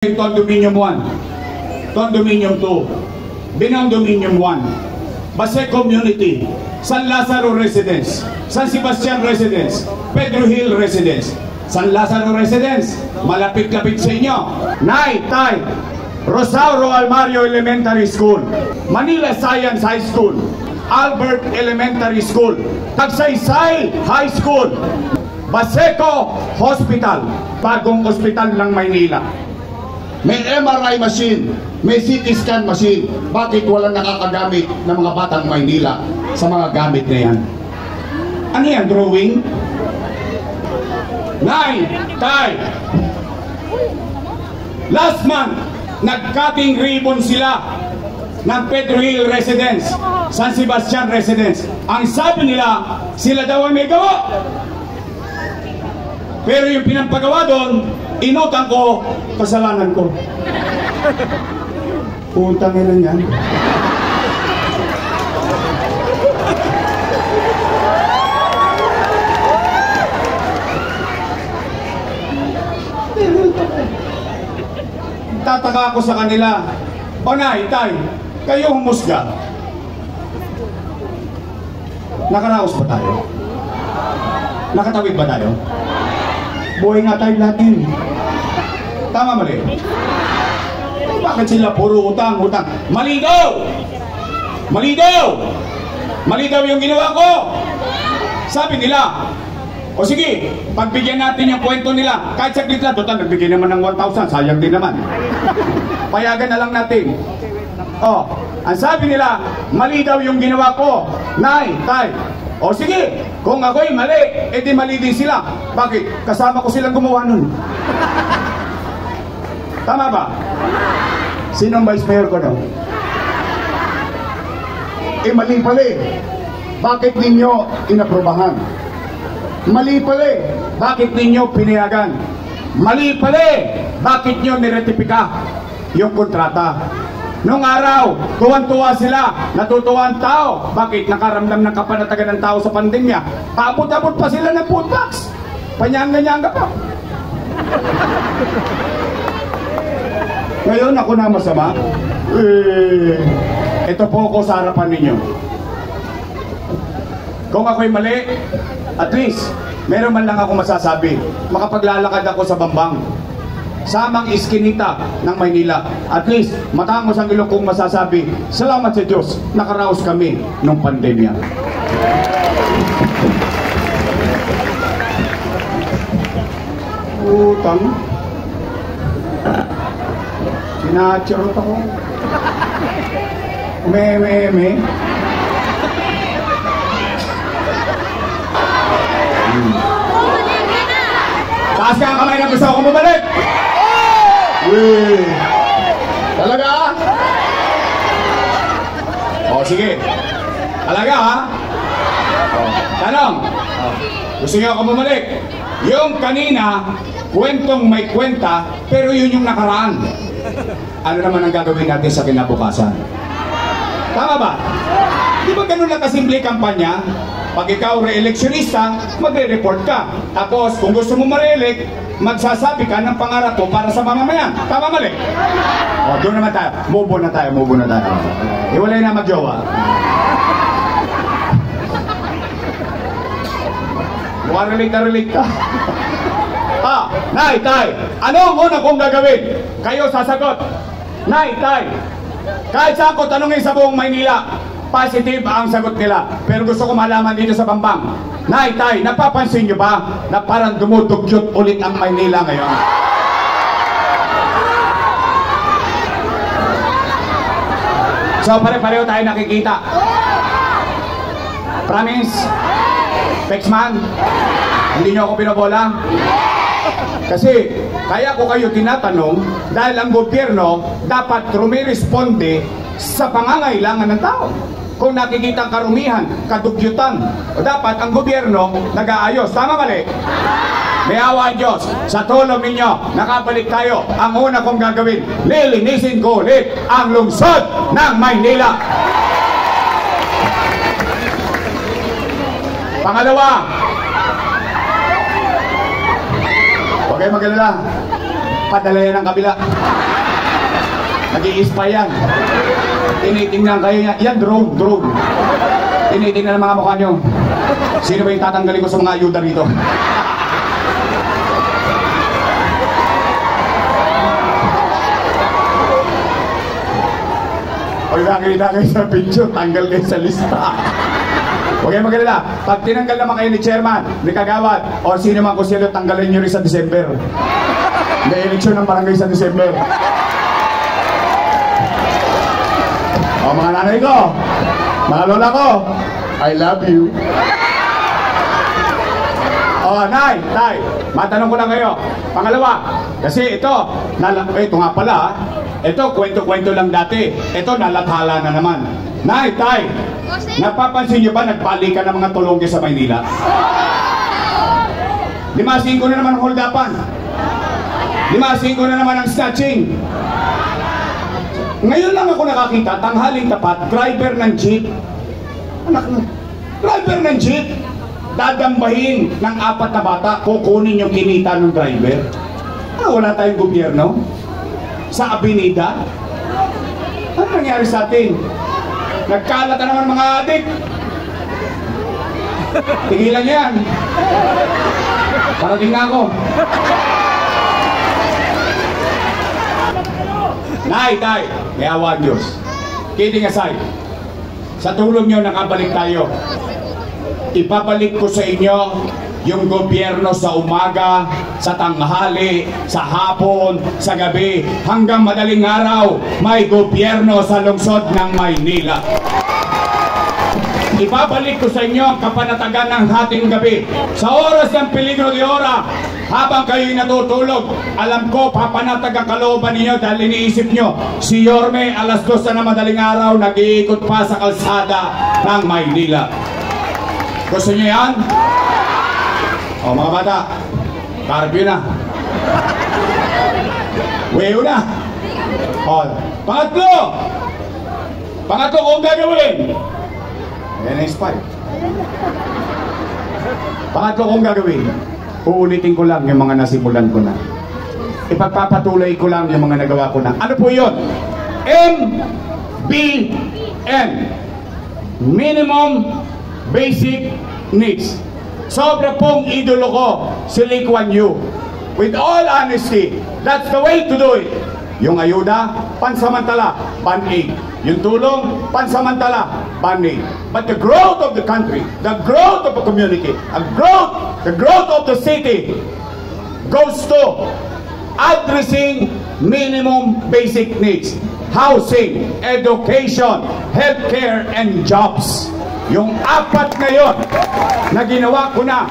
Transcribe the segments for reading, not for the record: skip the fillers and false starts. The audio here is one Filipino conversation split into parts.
Condominium 1, Condominium 2, Binang Dominium 1, Base Community, San Lazaro Residence, San Sebastian Residence, Pedro Hill Residence. San Lazaro Residence, malapit-lapit sa inyo. Nay, Tay, Rosauro Almario Elementary School, Manila Science High School, Albert Elementary School, Tagsaysay High School, Baseco Hospital, bagong ospital ng Maynila. May MRI machine, may CT scan machine. Bakit walang nakakagamit ng mga batang Maynila sa mga gamit na yan? Ano yan, drawing? Nay, Tay, last month, nag-cutting ribbon sila ng Pedro Hill Residence, San Sebastian Residence. Ang sabi nila, sila daw ang may gawa. Pero yung pinampagawa doon, inutang ko, kasalanan ko. Utang nila yan. Tataka ako sa kanila. O Nay, Tay, kayo humusga. Nakaraos ba tayo? Nakatawid ba tayo? Buhay nga tayo natin. Tama, mali? Bakit sila puro utang? Mali daw! Mali daw! Mali daw yung ginawa ko! Sabi nila, o sige, pagbigyan natin yung kwento nila. Kahit saglit lang, total, nagbigay naman ng 1,000, sayang din naman. Payagan na lang natin. O, ang sabi nila, mali daw yung ginawa ko. Nay, Tay, o sige, kung ako'y mali, edi mali din sila. Bakit? Kasama ko silang gumawa nun. Tama ba? Sinong vice mayor ko no? Mali pala eh. Bakit ninyo inaprobahan? Mali pala eh. Bakit ninyo pinayagan? Mali pala eh. Bakit nyo niretipika yung kontrata? Noong araw, tuwan-tuwa sila, natutuwa ang tao. Bakit? Nakaramdam ng kapanatagan ng tao sa pandemya. Paabot-abot pa sila ng food box. Panyanga-nyanga pa. Ngayon ako na masama. Ito po ako sa harapan ninyo. Kung ako'y mali, at least, meron man lang ako masasabi. Makapaglalakad ako sa Bambang, samang iskinita ng Maynila. At least, matangos ang ilong kong masasabi, salamat sa Diyos, nakaraos kami nung pandemya. Utang. Sinachirot ako. Eme. Taas ka ang kamay na gusto akong bumalik. Talaga? O sige. Talaga ha? Tanong. Gusto niyo ako bumalik? Yung kanina, kwentong may kwenta, pero yun yung nakaraan. Ano naman ang gagawin natin sa kinabukasan? Tama ba? Di ba ganun lang kasimple kampanya? Pag ikaw re-electionista, magre-report ka. Tapos, kung gusto mo ma-re-elect, magsasabi ka ng pangarap mo para sa mamamayan. Tama, mali? O, doon naman tayo. Move on na tayo. Iwalay na magjowa. Mukhang relate ka. Nay, Tay, ano ang una kong gagawin? Kayo sasagot. Nay, Tay, kahit saan ko tanungin sa buong Maynila, positive ang sagot nila. Pero gusto ko malaman dito sa Bambang. Nay, Tay, napapansin nyo ba na parang dumudugyot ulit ang Maynila ngayon? So, pare-pareho tayo nakikita. Promise? Pexman? Hindi nyo ako pinabola? Kasi, kaya ko kayo tinatanong dahil ang gobyerno dapat rumiresponde sa pangangailangan ng tao. Kung nakikita ang karumihan, kadugyutan, dapat ang gobyerno nag-aayos. Tama, mali? May awa ang Diyos. Sa tulong ninyo, nakabalik tayo. Ang una kong gagawin, lilinisin ko ulit ang lungsod ng Maynila. Pangalawa, huwag kayo mag-alala. Padala yan ng kabila. Nag-i-spy yan. Tinitingnan kayo yan. Yan, drone. Tinitingnan ang mga mukha nyo. Sino ba yung tatanggalin ko sa mga ayuda rito? Pag nakikita kayo sa picture, tanggal kayo sa lista. Huwag kayo magalala. Pag tinanggal naman kayo ni chairman, ni kagawad, o sino man kung sino, tanggalin nyo rin sa December. May eleksyon ng barangay sa December. O mga nanay ko, mga lola ko, I love you. O nay, tay, matanong ko lang kayo. Pangalawa, kasi ito nga pala, ito kwento-kwento lang dati. Ito nalathala na naman. Nay, tay, napapansin nyo ba nagpalikan ng mga tulongge sa Maynila? 5-5 na naman ang holdapan. 5-5 na naman ang snatching. Ngayon lang ako nakakita, tanghaling tapat, driver ng jeep. Driver ng jeep, dadambahin ng 4 na bata, kukunin yung kinita ng driver. Wala tayong gobyerno sa Abinida. Ano nangyari sa atin? Nagkalat na naman mga adik. Tigilan niyo yan. Parating na ako. Nay, tay, may awa Diyos. Kidding aside, sa tulong nyo nakabalik tayo. Ipabalik ko sa inyo yung gobyerno sa umaga, sa tanghali, sa hapon, sa gabi, hanggang madaling araw, may gobyerno sa lungsod ng Maynila. Ibabalik ko sa inyo ang kapanatagan ng hating gabi. Sa oras ng peligro de ora, habang kayo'y natutulog, alam ko, papanatag ang kalooban ninyo dahil iniisip nyo, si Yorme, alas 2 na madaling araw, nag-iikot pa sa kalsada ng Maynila. Gusto nyo yan? O mga bata, curfew na. Weyo na. O, pangatlo kung gagawin. Ayan ang spy. Pangatlo kong gagawin, uulitin ko lang yung mga nasimulan ko na. Ipagpapatuloy ko lang yung mga nagawa ko na. Ano po yun? MBN. Minimum Basic Needs. Sobra pong idolo ko si Lee Kuan Yew. With all honesty, that's the way to do it. Yung ayuda, pansamantala, Band-Aid. Yung tulong, pansamantala, Band-Aid. But the growth of the country, the growth of the community, the growth of the city goes to addressing minimum basic needs. Housing, education, healthcare, and jobs. Yung 4 na yun na ginawa ko na,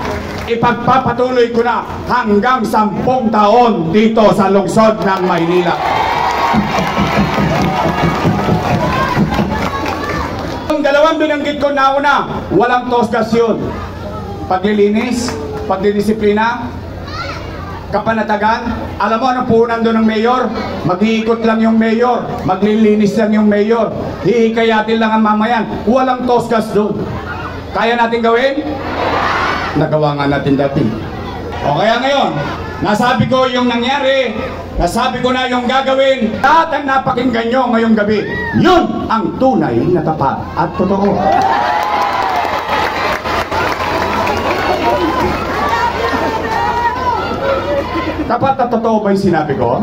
ipagpapatuloy ko na hanggang 10 taon dito sa lungsod ng Maynila. Ang dalawang binanggit ko na una, walang tosgas yun. Paglilinis, pagdidisiplina, kapanatagan. Alam mo anong puhunan doon ng mayor? Mag-iikot lang yung mayor, maglilinis lang yung mayor, hihikayatin lang ang mamayan. Walang tosgas doon. Kaya natin gawin? Nagawa nga natin dati. O kaya ngayon, nasabi ko yung nangyari, nasabi ko na yung gagawin. Lahat ang napakinggan nyo ngayong gabi, yun ang tunay na tapat at totoo. Tapat at totoo ba yung sinabi ko?